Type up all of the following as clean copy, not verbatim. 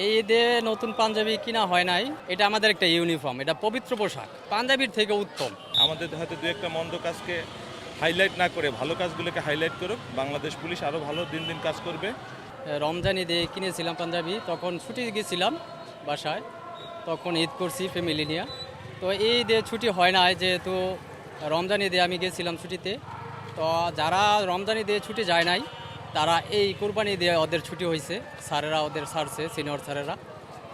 এই ঈদে নতুন পাঞ্জাবি কিনা হয় নাই, এটা আমাদের একটা ইউনিফর্ম, এটা পবিত্র পোশাক, পাঞ্জাবির থেকে উত্তম। আমাদের হয়তো দু একটা মন্দ কাজকে হাইলাইট না করে ভালো কাজগুলোকে হাইলাইট করুক, বাংলাদেশ পুলিশ আরও ভালো দিন দিন কাজ করবে। রমজান ঈদে কিনেছিলাম পাঞ্জাবি, তখন ছুটি গেছিলাম বাসায়, তখন ঈদ করছি ফ্যামিলি নিয়ে। তো এই ঈদে ছুটি হয় নাই, যেহেতু রমজান ঈদে আমি গেছিলাম ছুটিতে। তো যারা রমজান ঈদে ছুটি যায় নাই, তারা এই কোরবানি দিয়ে ওদের ছুটি হয়েছে, স্যারেরা ওদের ছাড়ছে, সিনিয়র স্যারেরা,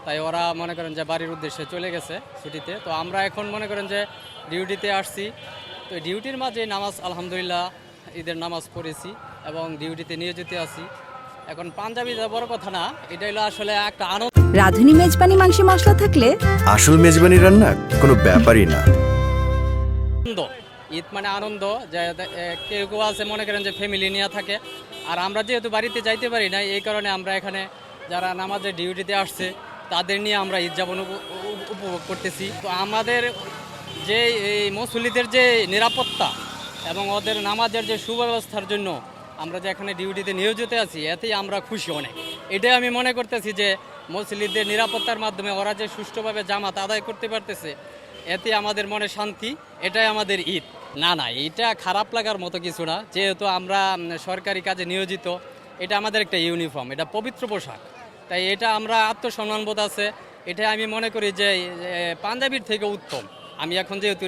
তাই ওরা মনে করেন যে বাড়ির উদ্দেশ্যে চলে গেছে ছুটিতে। তো আমরা এখন মনে করেন যে ডিউটিতে আসছি। তো ডিউটির মাঝে নামাজ আলহামদুলিল্লাহ ঈদের নামাজ পড়েছি এবং ডিউটিতে নিয়োজিত আছি। এখন পাঞ্জাবি বড় কথা না, এটা হলো আসলে একটা আনন্দ। রাঁধুনি মেজবানি মাংসে মশলা থাকলে আসল মেজবানি রান্না কোনো ব্যাপারই না। ঈদ মানে আনন্দ, যে কেউ কেউ আছে মনে করেন যে ফ্যামিলি নিয়ে থাকে, আর আমরা যেহেতু বাড়িতে যাইতে পারি না, এই কারণে আমরা এখানে যারা নামাজের ডিউটিতে আসছে তাদের নিয়ে আমরা ঈদ যাপন উপভোগ করতেছি। তো আমাদের যে এই মুসল্লিদের যে নিরাপত্তা এবং ওদের নামাজের যে সুব্যবস্থার জন্য আমরা যে এখানে ডিউটিতে নিয়োজিত আছি, এতেই আমরা খুশি অনেক। এটাই আমি মনে করতেছি যে মুসল্লিদের নিরাপত্তার মাধ্যমে ওরা যে সুষ্ঠুভাবে জামাত আদায় করতে পারতেছে, এতে আমাদের মনে শান্তি, এটাই আমাদের ঈদ। না না, এটা খারাপ লাগার মতো কিছু না, যেহেতু আমরা সরকারি কাজে নিয়োজিত, এটা আমাদের একটা ইউনিফর্ম, এটা পবিত্র পোশাক, তাই এটা আমরা আত্মসম্মানবোধ আছে, এটা আমি মনে করি যে পাঞ্জাবির থেকে উত্তম। আমি এখন যেহেতু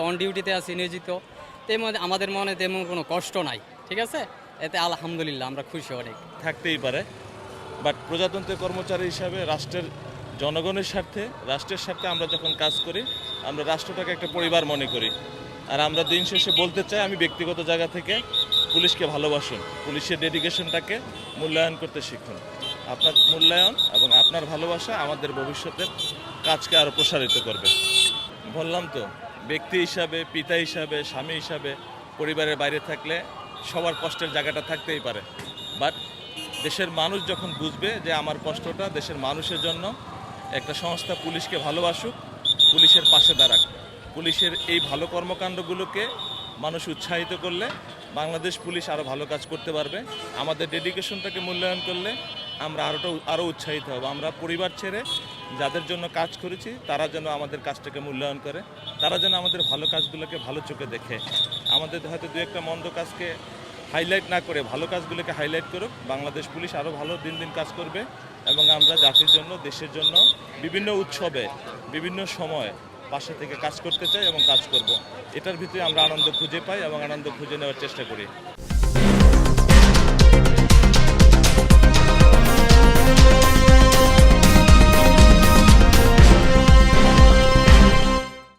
অন ডিউটিতে আছি নিয়োজিত, তেমন আমাদের মনে তেমন কোনো কষ্ট নাই, ঠিক আছে, এতে আলহামদুলিল্লাহ আমরা খুশি অনেক। থাকতেই পারে, বাট প্রজাতন্ত্রের কর্মচারী হিসাবে রাষ্ট্রের জনগণের স্বার্থে, রাষ্ট্রের স্বার্থে আমরা যখন কাজ করি, আমরা রাষ্ট্রটাকে একটা পরিবার মনে করি। আর আমরা দিন শেষে বলতে চাই, আমি ব্যক্তিগত জায়গা থেকে পুলিশকে ভালোবাসুন, পুলিশের ডেডিকেশনটাকে মূল্যায়ন করতে শিখুন। আপনার মূল্যায়ন এবং আপনার ভালোবাসা আমাদের ভবিষ্যতের কাজকে আরও প্রসারিত করবে। বললাম তো, ব্যক্তি হিসাবে, পিতা হিসাবে, স্বামী হিসাবে পরিবারের বাইরে থাকলে সবার কষ্টের জায়গাটা থাকতেই পারে, বাট দেশের মানুষ যখন বুঝবে যে আমার কষ্টটা দেশের মানুষের জন্য, একটা সংস্থা পুলিশকে ভালোবাসুক, পুলিশের পাশে দাঁড়াক, পুলিশের এই ভালো কর্মকাণ্ডগুলোকে মানুষ উৎসাহিত করলে বাংলাদেশ পুলিশ আরও ভালো কাজ করতে পারবে। আমাদের ডেডিকেশনটাকে মূল্যায়ন করলে আমরা আরও উৎসাহিত হব। আমরা পরিবার ছেড়ে যাদের জন্য কাজ করেছি তারা যেন আমাদের কাজটাকে মূল্যায়ন করে, তারা যেন আমাদের ভালো কাজগুলোকে ভালো চোখে দেখে। আমাদের হয়তো দু একটা মন্দ কাজকে হাইলাইট না করে ভালো কাজগুলোকে হাইলাইট করুক, বাংলাদেশ পুলিশ আরও ভালো দিন দিন কাজ করবে এবং আমরা জাতির জন্য, দেশের জন্য বিভিন্ন উৎসবে, বিভিন্ন সময় পাশে থেকে কাজ করতে চাই এবং কাজ করব। এটার ভিতরে আমরা আনন্দ খুঁজে পাই এবং আনন্দ খুঁজে নেওয়ার চেষ্টা করি।